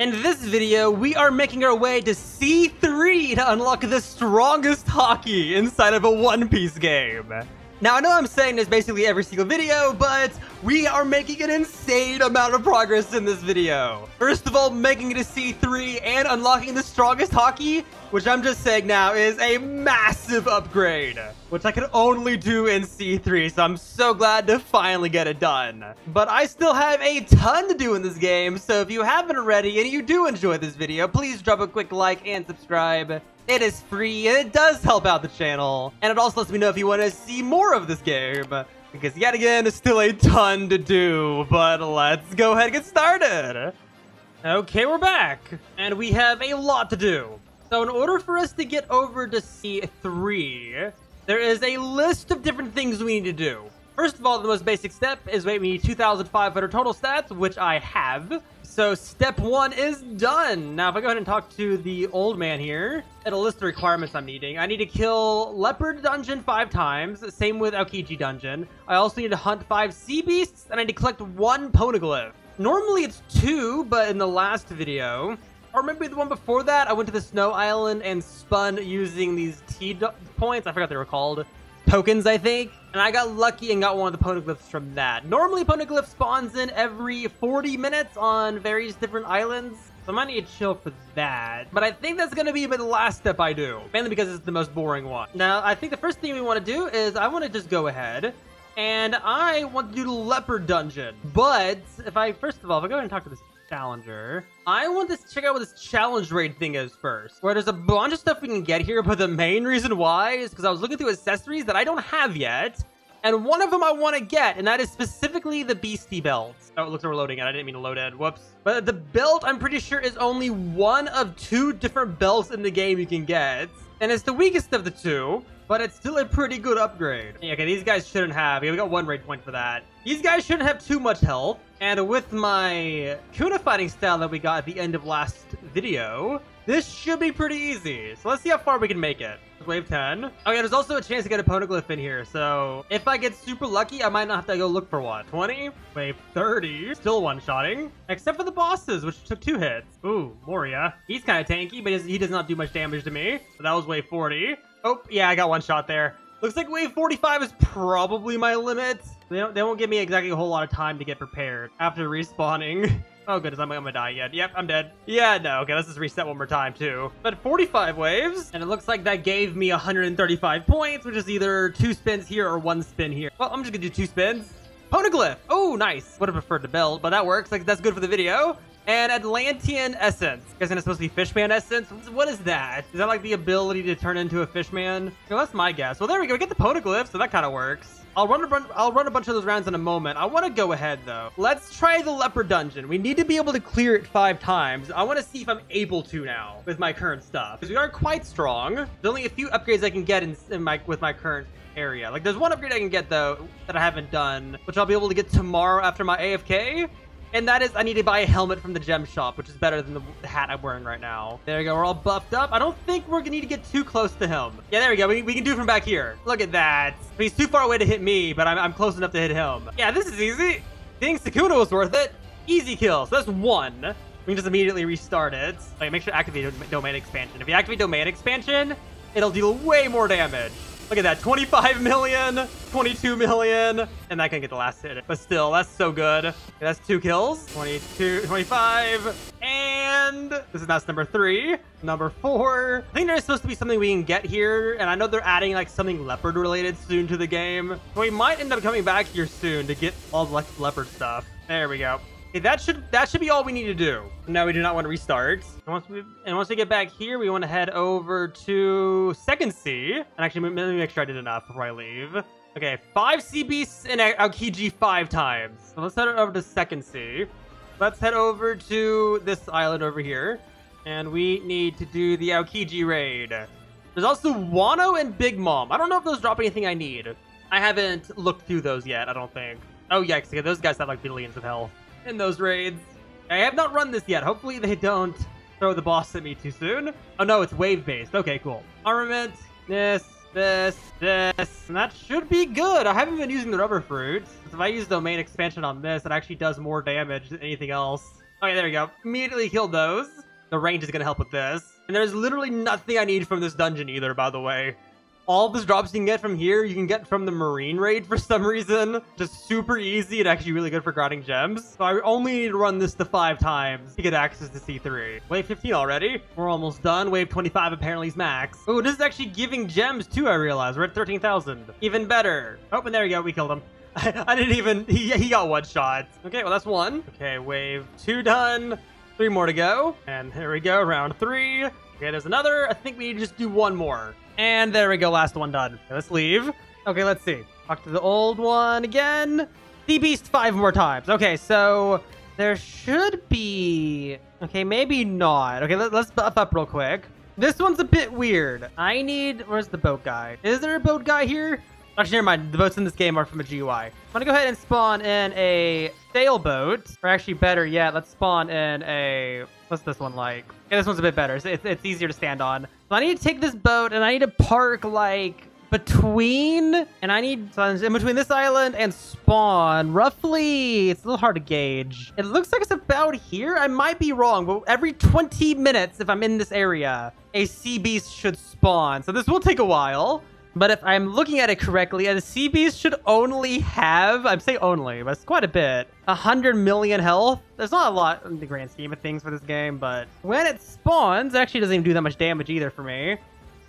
In this video, we are making our way to C3 to unlock the strongest Haki inside of a One Piece game. Now, I know I'm saying this basically every single video, but we are making an insane amount of progress in this video. First of all, making it to C3 and unlocking the strongest Haki, which I'm just saying now is a massive upgrade, which I can only do in C3, so I'm so glad to finally get it done. But I still have a ton to do in this game, so if you haven't already and you do enjoy this video, please drop a quick like and subscribe. It is free, and it does help out the channel. And it also lets me know if you want to see more of this game. Because yet again, it's still a ton to do. But let's go ahead and get started. Okay, we're back. And we have a lot to do. So in order for us to get over to C3, there is a list of different things we need to do. First of all, the most basic step is we need 2,500 total stats, which I have. So step 1 is done. Now, if I go ahead and talk to the old man here, it'll list the requirements I'm needing. I need to kill Leopard Dungeon 5 times. Same with Aokiji Dungeon. I also need to hunt 5 sea beasts, and I need to collect 1 poneglyph. Normally it's 2, but in the last video, or maybe the one before that, I went to the Snow Island and spun using these T-points. I forgot they were called. Tokens, I think. And I got lucky and got one of the poneglyphs from that. Normally, poneglyph spawns in every 40 minutes on various different islands. So I might need to chill for that. But I think that's going to be the last step I do. Mainly because it's the most boring one. Now, I think the first thing we want to do is I want to just go ahead. And I want to do the Leopard Dungeon. But first of all, if I go ahead and talk to this challenger, I want to check out what this challenge raid thing is first. Where there's a bunch of stuff we can get here, but the main reason why is because I was looking through accessories that I don't have yet. And one of them I want to get, and that is specifically the Beastie Belt. Oh, it looks like we're loading it. I didn't mean to load it. Whoops. But the belt, I'm pretty sure, is only one of 2 different belts in the game you can get. And it's the weakest of the 2, but it's still a pretty good upgrade. Yeah, okay, these guys shouldn't have. Yeah, we got 1 raid point for that. These guys shouldn't have too much health. And with my Kuna fighting style that we got at the end of last video, this should be pretty easy. So let's see how far we can make it. Wave 10. Oh yeah, there's also a chance to get a poneglyph in here. So if I get super lucky, I might not have to go look for one. 20. Wave 30. Still one-shotting. Except for the bosses, which took 2 hits. Ooh, Moria. He's kind of tanky, but he does not do much damage to me. So that was wave 40. Oh, yeah, I got 1 shot there. Looks like wave 45 is probably my limit. They won't give me exactly a whole lot of time to get prepared after respawning. Oh, goodness, I'm gonna die yet. Yep, I'm dead. Yeah, no, okay, let's just reset one more time, too. But 45 waves, and it looks like that gave me 135 points, which is either 2 spins here or 1 spin here. Well, I'm just gonna do 2 spins. Poneglyph! Oh, nice. Would have preferred the belt, but that works. Like, that's good for the video. And Atlantean Essence. Isn't it supposed to be Fishman Essence? What is that? Is that like the ability to turn into a fishman? Well, that's my guess. Well, there we go. We get the poneglyph, so that kind of works. I'll run a bunch of those rounds in a moment. I want to go ahead, though. Let's try the Leopard Dungeon. We need to be able to clear it 5 times. I want to see if I'm able to now with my current stuff. Because we are quite strong. There's only a few upgrades I can get with my current area. Like, there's one upgrade I can get, though, that I haven't done, which I'll be able to get tomorrow after my AFK. And that is, I need to buy a helmet from the gem shop, which is better than the hat I'm wearing right now. There we go. We're all buffed up. I don't think we're going to need to get too close to him. Yeah, there we go. We can do it from back here. Look at that. He's too far away to hit me, but I'm close enough to hit him. Yeah, this is easy. I think Sukuna was worth it. Easy kill. So that's 1. We can just immediately restart it. Okay, make sure to activate domain expansion. If you activate domain expansion, it'll deal way more damage. Look at that, 25 million, 22 million, and that can get the last hit. But still, that's so good. Okay, that's 2 kills, 22, 25, and this is now number 3. Number 4. I think there's supposed to be something we can get here, and I know they're adding like something leopard related soon to the game. So we might end up coming back here soon to get all the leopard stuff. There we go. Okay, that should be all we need to do. No, we do not want to restart. And once we get back here, we want to head over to Second Sea. And actually, let me make sure I did enough before I leave. Okay, 5 sea beasts and Aokiji 5 times. So let's head over to Second Sea. Let's head over to this island over here. And we need to do the Aokiji raid. There's also Wano and Big Mom. I don't know if those drop anything I need. I haven't looked through those yet, I don't think. Oh, yikes. Okay, those guys have like billions of health in those raids. I have not run this yet. Hopefully they don't throw the boss at me too soon. Oh no, it's wave based. Okay, cool. Armament, this, and that should be good. I haven't been using the rubber fruit. If I use domain expansion on this, it actually does more damage than anything else. Okay, there we go. Immediately killed those. The range is going to help with this. And there's literally nothing I need from this dungeon either, by the way. All these drops you can get from here, you can get from the Marine raid for some reason. Just super easy and actually really good for grinding gems. So I only need to run this to 5 times to get access to C3. Wave 15 already. We're almost done. Wave 25 apparently is max. Oh, this is actually giving gems too, I realize. We're at 13,000. Even better. Oh, and there we go. We killed him. I didn't even... He got one shot. Okay, well, that's 1. Okay, wave 2 done. 3 more to go. And here we go. Round 3. Okay, there's another. I think we need to just do 1 more. And there we go, last one done. Okay, let's leave. Okay, let's see. Talk to the old one again. The beast 5 more times. Okay, so there should be... Okay, maybe not. Okay, let's buff up real quick. This one's a bit weird. I need... Where's the boat guy? Is there a boat guy here? Actually, never mind. The boats in this game are from a GUI. I'm gonna go ahead and spawn in a sailboat. Or actually, better yet, let's spawn in a... What's this one like? Okay, this one's a bit better. It's easier to stand on. So I need to take this boat and I need to park like between... And I need... So in between this island and spawn, roughly... It's a little hard to gauge. It looks like it's about here. I might be wrong, but every 20 minutes, if I'm in this area, a sea beast should spawn. So this will take a while. But if I'm looking at it correctly, the sea beast should only have, I'm saying only, but it's quite a bit, 100 million health. There's not a lot in the grand scheme of things for this game, but when it spawns, it actually doesn't even do that much damage either for me.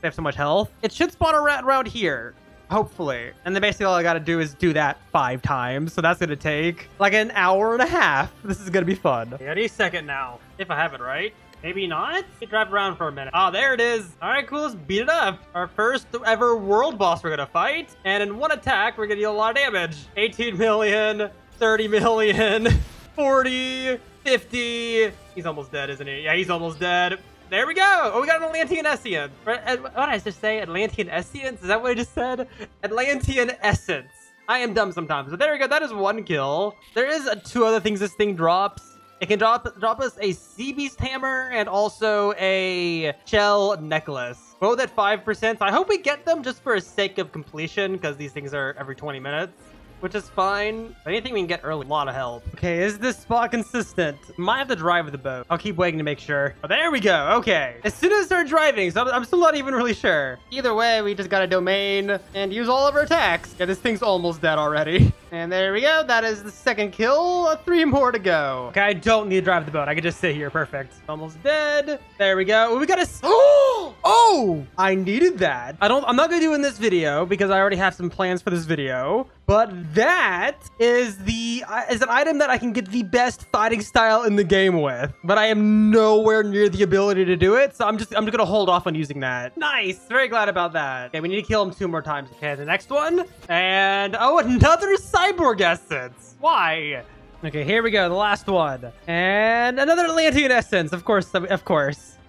They have so much health. It should spawn around here, hopefully. And then basically all I gotta do is do that 5 times. So that's gonna take like an hour and a half. This is gonna be fun. Any second now, if I have it right. Maybe not? Let's drive around for a minute. Oh, there it is. All right, cool. Let's beat it up. Our first ever world boss we're going to fight. And in one attack, we're going to deal a lot of damage. 18 million, 30 million, 40, 50. He's almost dead, isn't he? Yeah, he's almost dead. There we go. Oh, we got an Atlantean Essence. What did I just say? Atlantean Essence? Is that what I just said? Atlantean Essence. I am dumb sometimes. But there we go. That is 1 kill. There is 2 other things this thing drops. It can drop us a sea beast hammer and also a shell necklace. Both at 5%. So I hope we get them just for a sake of completion because these things are every 20 minutes. Which is fine. Anything we can get early, a lot of help. Okay, is this spot consistent? Might have to drive the boat. I'll keep waiting to make sure. Oh, there we go. Okay. As soon as I start driving, so I'm still not even really sure. Either way, we just got a domain and use all of our attacks. Yeah, this thing's almost dead already. And there we go. That is the 2nd kill. 3 more to go. Okay, I don't need to drive the boat. I can just sit here. Perfect. Almost dead. There we go. We got a... Oh! I needed that. I'm not gonna do it in this video because I already have some plans for this video. But that is an item that I can get the best fighting style in the game with. But I am nowhere near the ability to do it. So I'm just gonna hold off on using that. Nice. Very glad about that. Okay, we need to kill him 2 more times. Okay, the next one. And oh, another cyborg essence. Why? Okay, here we go. The last one. And another Atlantean essence. Of course.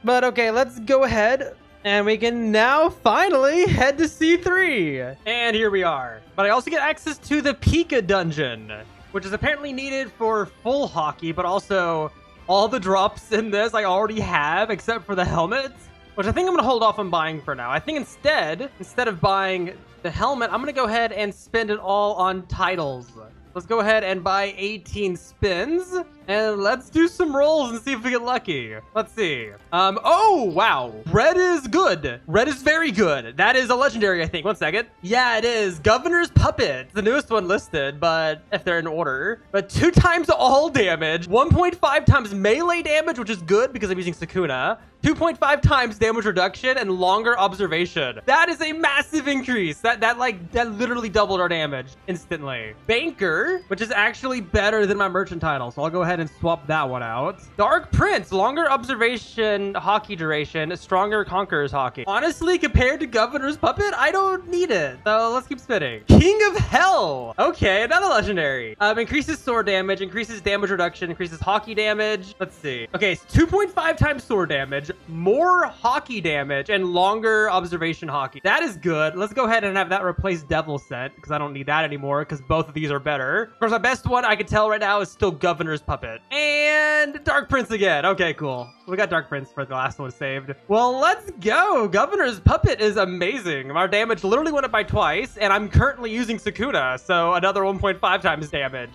But okay, let's go ahead. And we can now finally head to C3. And here we are. But I also get access to the Pika dungeon, which is apparently needed for full Haki, but also all the drops in this I already have, except for the helmets, which I think I'm going to hold off on buying for now. I think instead of buying the helmet, I'm going to go ahead and spend it all on titles. Let's go ahead and buy 18 spins and let's do some rolls and see if we get lucky. Let's see. Oh, wow. Red is good. Red is very good. That is a legendary, I think. 1 second. Yeah, it is. Governor's Puppet. The newest one listed, but if they're in order. But 2 times all damage, 1.5 times melee damage, which is good because I'm using Sukuna. 2.5 times damage reduction and longer observation. That is a massive increase. That literally doubled our damage instantly. Banker, which is actually better than my merchant title. So I'll go ahead and swap that one out. Dark Prince, longer observation, Haki duration, stronger conquerors Haki. Honestly, compared to Governor's Puppet, I don't need it. So let's keep spinning. King of Hell. Okay, another legendary. Increases sword damage, increases damage reduction, increases Haki damage. Let's see. Okay, so 2.5 times sword damage, more Haki damage, and longer observation Haki. That is good. Let's go ahead and have that replace Devil Scent because I don't need that anymore because both of these are better. Of course, my best one I can tell right now is still Governor's Puppet. And Dark Prince again. Okay, cool. We got Dark Prince for the last one saved. Well, let's go. Governor's Puppet is amazing. Our damage literally went up by twice, and I'm currently using Sukuna, so another 1.5 times damage.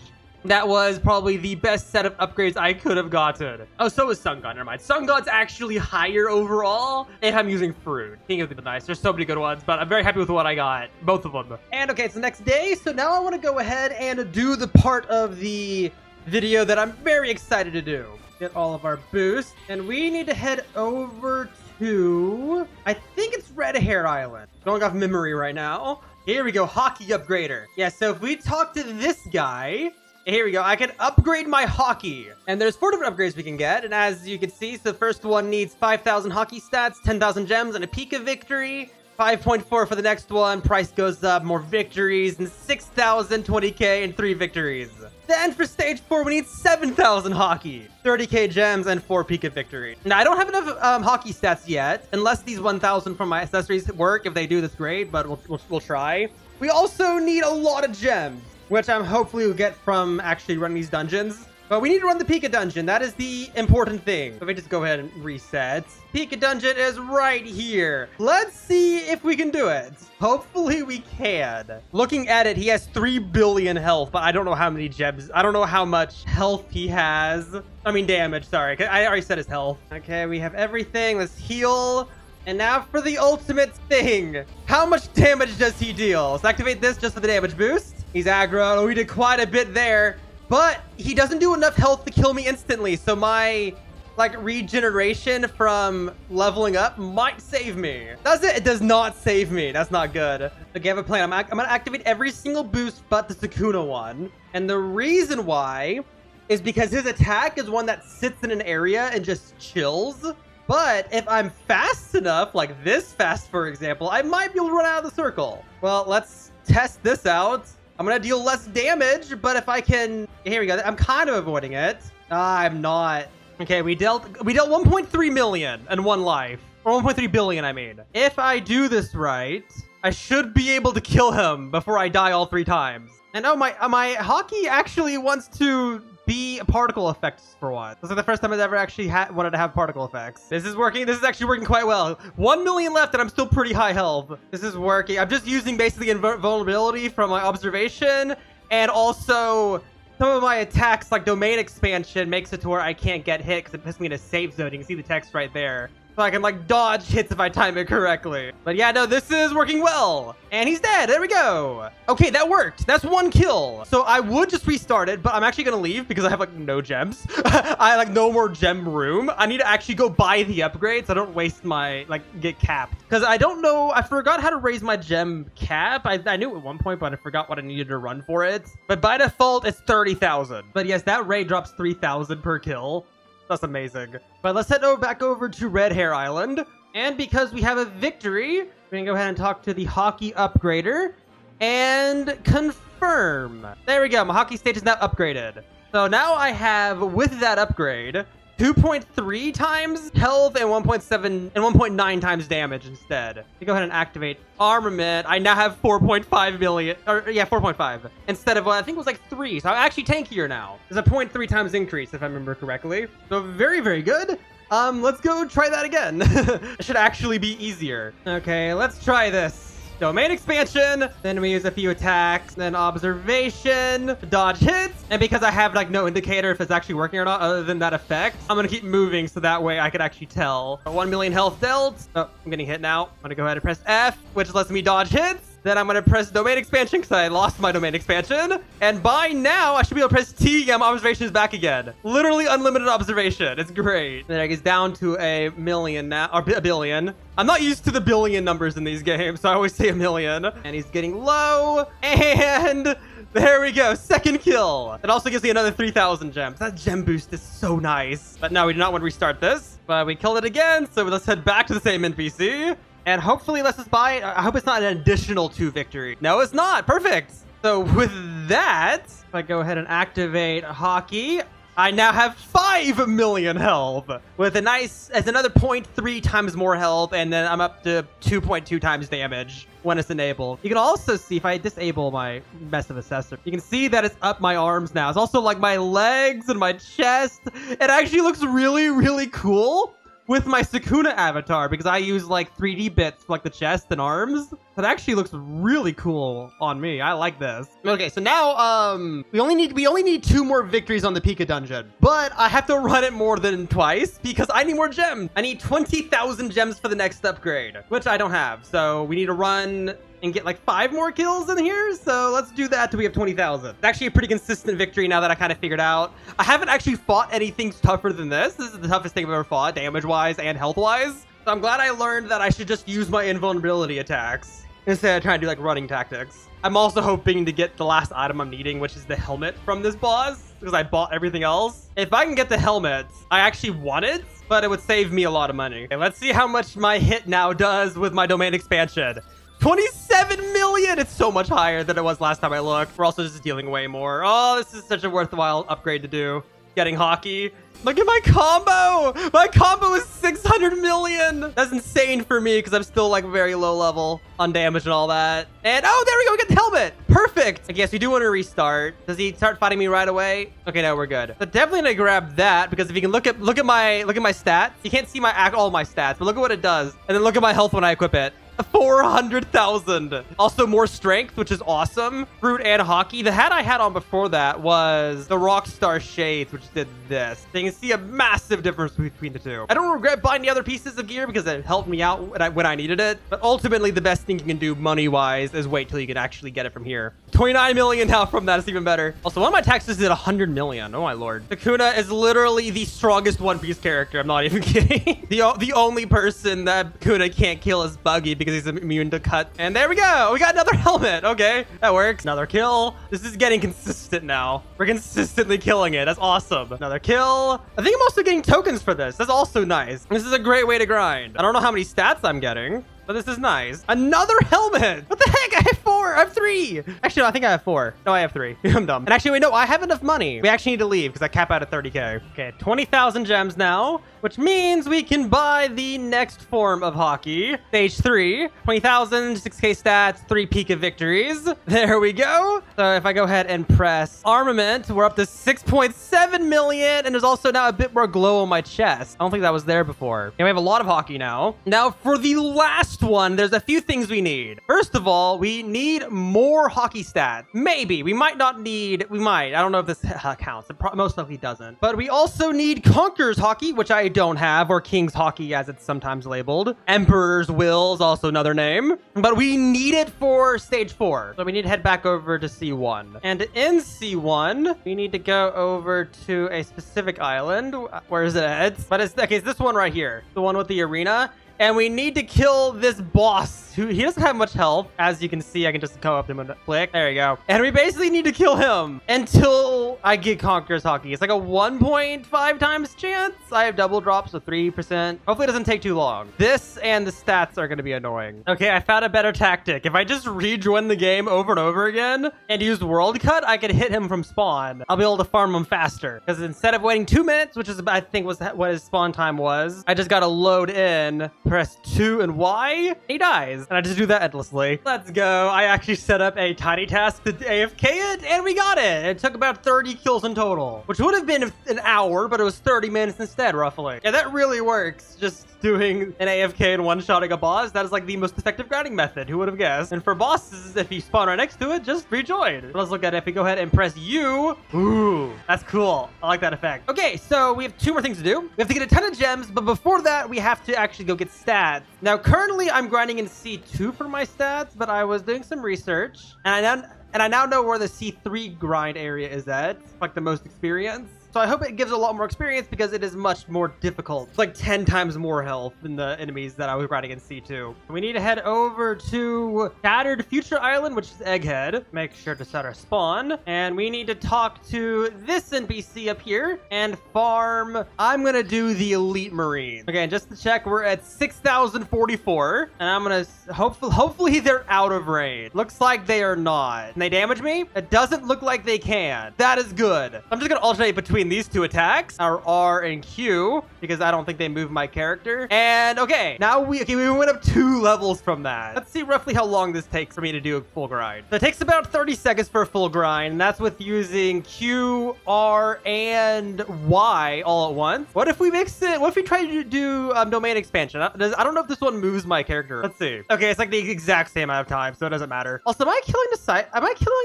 That was probably the best set of upgrades I could have gotten. Oh, so is Sun God. Never mind. Sun God's actually higher overall if I'm using fruit. King is nice. There's so many good ones, but I'm very happy with what I got. Both of them. And okay, it's the next day. So now I want to go ahead and do the part of the video that I'm very excited to do. Get all of our boosts. And we need to head over to, I think it's Red Hair Island. Going off memory right now. Here we go. Haki upgrader. Yeah, so if we talk to this guy, here we go. I can upgrade my Haki. And there's 4 different upgrades we can get. And as you can see, so the first one needs 5,000 Haki stats, 10,000 gems, and a peak of victory. 5.4 for the next one. Price goes up, more victories, and 6,000, 20k, and 3 victories. Then for stage 4, we need 7,000 Haki, 30k gems, and 4 peak of victory. Now, I don't have enough Haki stats yet, unless these 1,000 from my accessories work. If they do, that's great, but we'll try. We also need a lot of gems, which I'm hopefully will get from actually running these dungeons. But we need to run the Pika dungeon. That is the important thing. So if we just go ahead and reset. Pika dungeon is right here. Let's see if we can do it. Hopefully we can. Looking at it, he has 3 billion health, but I don't know how many gems. I don't know how much health he has. I mean damage, sorry. I already said his health. Okay, we have everything. Let's heal. And now for the ultimate thing. How much damage does he deal? Let's activate this just for the damage boost. He's aggro. Oh, we did quite a bit there. But he doesn't do enough health to kill me instantly. So my, like, regeneration from leveling up might save me. Does it? It does not save me. That's not good. Okay, I have a plan. I'm going to activate every single boost but the Sukuna one. And the reason why is because his attack is one that sits in an area and just chills. But if I'm fast enough, like this fast, for example, I might be able to run out of the circle. Well, let's test this out. I'm going to deal less damage, but if I can... Here we go. I'm kind of avoiding it. I'm not. Okay, we dealt 1.3 million in 1 life. Or 1.3 billion, I mean. If I do this right, I should be able to kill him before I die all 3 times. And oh, my Haki actually wants to be particle effects for once. This is the first time I've ever actually wanted to have particle effects. This is working. This is actually working quite well. 1 million left and I'm still pretty high health. This is working. I'm just using basically invulnerability from my observation, and also some of my attacks like domain expansion makes it to where I can't get hit because it puts me in a safe zone. You can see the text right there. So I can like dodge hits if I time it correctly. But yeah, no, this is working well. And he's dead. There we go. Okay, that worked. That's 1 kill. So I would just restart it, but I'm actually going to leave because I have like no gems. I like no more gem room. I need to actually go buy the upgrades so I don't waste my get capped. Because I don't know. I forgot how to raise my gem cap. I knew at one point, but I forgot what I needed to run for it. But by default, it's 30,000. But yes, that rate drops 3,000 per kill. That's amazing. But let's head back over to Red Hair Island. And because we have a victory, we can go ahead and talk to the Haki upgrader and confirm. There we go. My Haki stage is now upgraded. So now I have, with that upgrade, 2.3 times health and 1.7 and 1.9 times damage instead. We go ahead and activate armament. I now have 4.5 million, or yeah, 4.5 instead of, I think it was like 3. So I'm actually tankier now. There's a 0.3 times increase if I remember correctly. So very, very good. Let's go try that again. It should actually be easier. Okay, let's try this. Domain expansion, then we use a few attacks, then observation, dodge hits, and because I have like no indicator if it's actually working or not other than that effect, I'm gonna keep moving so that way I could actually tell. 1 million health dealt. Oh, I'm getting hit now. I'm gonna go ahead and press F, which lets me dodge hits. Then I'm going to press domain expansion because I lost my domain expansion. And by now, I should be able to press T. Yeah, my observation is back again. Literally unlimited observation. It's great. Then it gets down to a million now, or a billion. I'm not used to the billion numbers in these games, so I always say a million. And he's getting low. And there we go. 2nd kill. It also gives me another 3,000 gems. That gem boost is so nice. But no, we do not want to restart this. But we killed it again. So let's head back to the same NPC. And hopefully let's just buy it. I hope it's not an additional 2 victory. No, it's not. Perfect. So with that, if I go ahead and activate Haki, I now have 5 million health with a nice, as another 0.3 times more health. And then I'm up to 2.2 times damage when it's enabled. You can also see if I disable my Mess of Assessor, you can see that it's up my arms now. It's also like my legs and my chest. It actually looks really, really cool. with my Sukuna avatar because I use like 3D bits for like the chest and arms. That actually looks really cool on me. I like this. Okay, so now we only need 2 more victories on the Pika dungeon, but I have to run it more than twice because I need more gems. I need 20,000 gems for the next upgrade, which I don't have. So we need to run and get like 5 more kills in here. So let's do that till we have 20,000. It's actually a pretty consistent victory now that I kind of figured out. I haven't actually fought anything tougher than this. This is the toughest thing I've ever fought, damage-wise and health-wise. So I'm glad I learned that I should just use my invulnerability attacks instead of trying to do like running tactics. I'm also hoping to get the last item I'm needing, which is the helmet from this boss, because I bought everything else. If I can get the helmet, I actually want it, but it would save me a lot of money. Okay, let's see how much my hit now does with my domain expansion. 27 million! It's so much higher than it was last time I looked. We're also just dealing way more. Oh, this is such a worthwhile upgrade to do. Getting Haki. Look at my combo! My combo is 600 million! That's insane for me because I'm still like very low level on damage and all that. And oh, there we go, we get the helmet! Perfect! I guess we do want to restart. Does he start fighting me right away? Okay, no, we're good. But definitely gonna grab that because if you can look at my stats, you can't see all my stats, but look at what it does. And then look at my health when I equip it. 400,000. Also more strength, which is awesome. Fruit and Haki. The hat I had on before that was the Rockstar Shades, which did this. So you can see a massive difference between the two. I don't regret buying the other pieces of gear because it helped me out when I needed it. But ultimately, the best thing you can do money-wise is wait till you can actually get it from here. 29 million now from that is even better. Also, one of my taxes did 100 million. Oh my lord. Sukuna is literally the strongest One Piece character. I'm not even kidding. The only person that Sukuna can't kill is Buggy because he's immune to cut. And there we go. We got another helmet. Okay, that works. Another kill. This is getting consistent now. We're consistently killing it. That's awesome. Another kill. I think I'm also getting tokens for this. That's also nice. This is a great way to grind. I don't know how many stats I'm getting, but this is nice. Another helmet. What the heck? I have 4. I have 3. Actually, no, I think I have 4. No, I have 3. I'm dumb. And actually, wait, no, I have enough money. We actually need to leave because I cap out at 30K. Okay, 20,000 gems now, which means we can buy the next form of Haki. Stage 3. 20,000, 6K stats, 3 Pika victories. There we go. So if I go ahead and press armament, we're up to 6.7 million. And there's also now a bit more glow on my chest. I don't think that was there before. And we have a lot of Haki now. Now, for the last one, there's a few things we need. First of all, we need more Haki stats. Maybe. We might not need... We might. I don't know if this counts. It most likely doesn't. But we also need Conqueror's Haki, which I don't have, or King's Haki as it's sometimes labeled. Emperor's Will is also another name. But we need it for stage 4. So we need to head back over to C1. And in C1, we need to go over to a specific island. Where is it at? But it's... Okay, it's this one right here. The one with the arena. And we need to kill this boss who he doesn't have much health. As you can see, I can just go up to him and click. There you go. And we basically need to kill him until I get Conqueror's Haki. It's like a 1.5 times chance. I have double drops, so 3%. Hopefully it doesn't take too long. This and the stats are going to be annoying. Okay, I found a better tactic. If I just rejoin the game over and over again and use World Cut, I could hit him from spawn. I'll be able to farm him faster. Because instead of waiting 2 minutes, which is I think was what his spawn time was, I just got to load in, press 2 and Y, he dies. And I just do that endlessly. Let's go. I actually set up a tiny task to AFK it, and we got it. It took about 30 kills in total, which would have been an hour, but it was 30 minutes instead, roughly. Yeah, that really works. Just doing an AFK and one-shotting a boss, that is like the most effective grinding method. Who would have guessed? And for bosses, if you spawn right next to it, just rejoin. Let's look at it. If we go ahead and press U, ooh, that's cool. I like that effect. Okay, so we have 2 more things to do. We have to get a ton of gems, but before that, we have to actually go get stats. Now, currently, I'm grinding in C2 for my stats, but I was doing some research, and I now know where the C3 grind area is at, like the most experience. So I hope it gives a lot more experience because it is much more difficult. It's like 10 times more health than the enemies that I was riding in C2. We need to head over to Shattered Future Island, which is Egghead. Make sure to set our spawn. And we need to talk to this NPC up here and farm. I'm going to do the Elite Marine. Okay, and just to check, we're at 6,044. And I'm going to hopefully they're out of range. Looks like they are not. Can they damage me? It doesn't look like they can. That is good. I'm just going to alternate between between these two attacks, our R and Q, because I don't think they move my character. And okay, now we went up 2 levels from that. Let's see roughly how long this takes for me to do a full grind. So it takes about 30 seconds for a full grind, and that's with using Q, R, and Y all at once. What if we mix it? What if we try to do domain expansion? I don't know if this one moves my character. Let's see. Okay, it's like the exact same amount of time, so it doesn't matter. Also, am I killing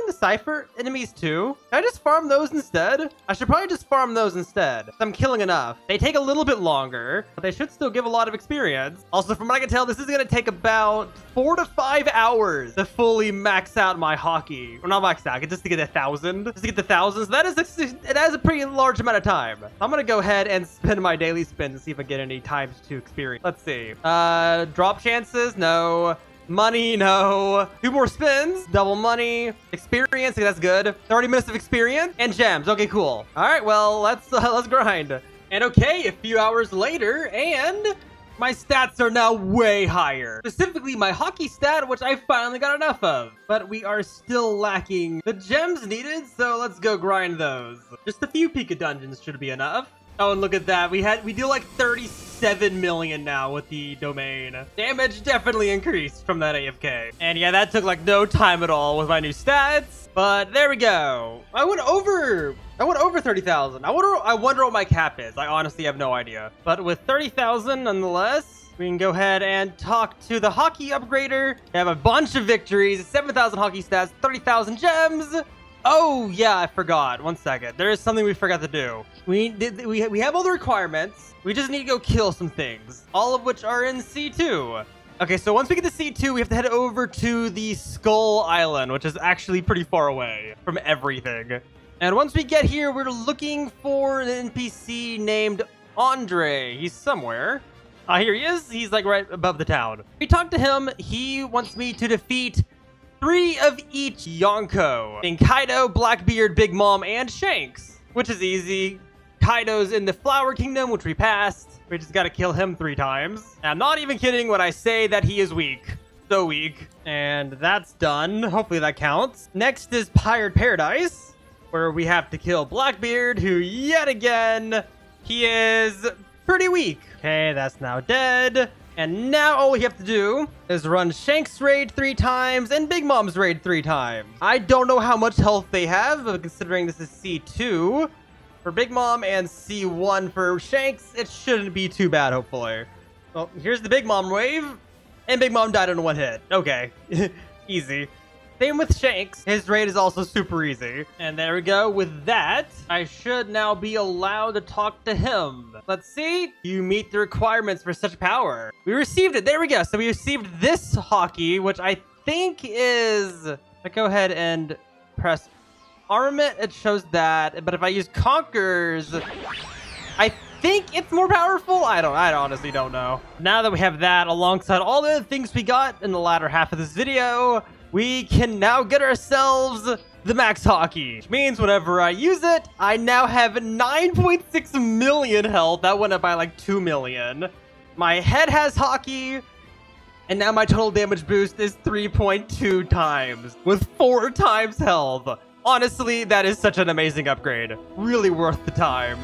the Cypher enemies too? Can I just farm those instead? I should probably just farm those instead. I'm killing enough. They take a little bit longer, but they should still give a lot of experience. Also, from what I can tell, this is gonna take about 4 to 5 hours to fully max out my Haki. Or not max out, just to get 1,000. Just to get the thousands. That is a pretty large amount of time. I'm gonna go ahead and spend my daily spin to see if I get any times 2 experience. Let's see. Drop chances? No. Money, no. 2 more spins, double money, experience, okay, that's good. 30 minutes of experience and gems. Okay, cool. All right, well, let's grind. And okay, a few hours later, and my stats are now way higher. Specifically, my Haki stat, which I finally got enough of. But we are still lacking the gems needed, so let's go grind those. Just a few Pika dungeons should be enough. Oh, and look at that. We do like 37 million now with the domain. Damage definitely increased from that AFK. And yeah, that took like no time at all with my new stats. But there we go. I went over 30,000. I wonder what my cap is. I honestly have no idea. But with 30,000 nonetheless, we can go ahead and talk to the Haki upgrader. We have a bunch of victories, 7,000 Haki stats, 30,000 gems. Oh, yeah, I forgot. 1 second. There is something we forgot to do. We have all the requirements. We just need to go kill some things, all of which are in C2. Okay, so once we get to C2, we have to head over to the Skull Island, which is actually pretty far away from everything. And once we get here, we're looking for an NPC named Andre. He's somewhere. Here he is. He's like right above the town. We talked to him. He wants me to defeat 3 of each Yonko, in Kaido, Blackbeard, Big Mom, and Shanks, which is easy. Kaido's in the Flower Kingdom, which we passed. We just gotta kill him 3 times. And I'm not even kidding when I say that he is weak. So weak. And that's done. Hopefully that counts. Next is Pirate Paradise, where we have to kill Blackbeard, who yet again, he is pretty weak. Okay, that's now dead. And now all we have to do is run Shanks' raid 3 times and Big Mom's raid 3 times. I don't know how much health they have, but considering this is C2 for Big Mom and C1 for Shanks, it shouldn't be too bad, hopefully. Well, here's the Big Mom wave, and Big Mom died in 1 hit. Okay, easy. Same with Shanks. His raid is also super easy. And there we go. With that, I should now be allowed to talk to him. Let's see. You meet the requirements for such power. We received it. There we go. So we received this Haki, which I think is... I go ahead and press armament. It shows that. But if I use Conquers, I think it's more powerful. I honestly don't know. Now that we have that alongside all the other things we got in the latter half of this video, we can now get ourselves the max Haki, which means whenever I use it, I now have 9.6 million health. That went up by like 2 million. My head has Haki, and now my total damage boost is 3.2 times with 4 times health. Honestly, that is such an amazing upgrade. Really worth the time.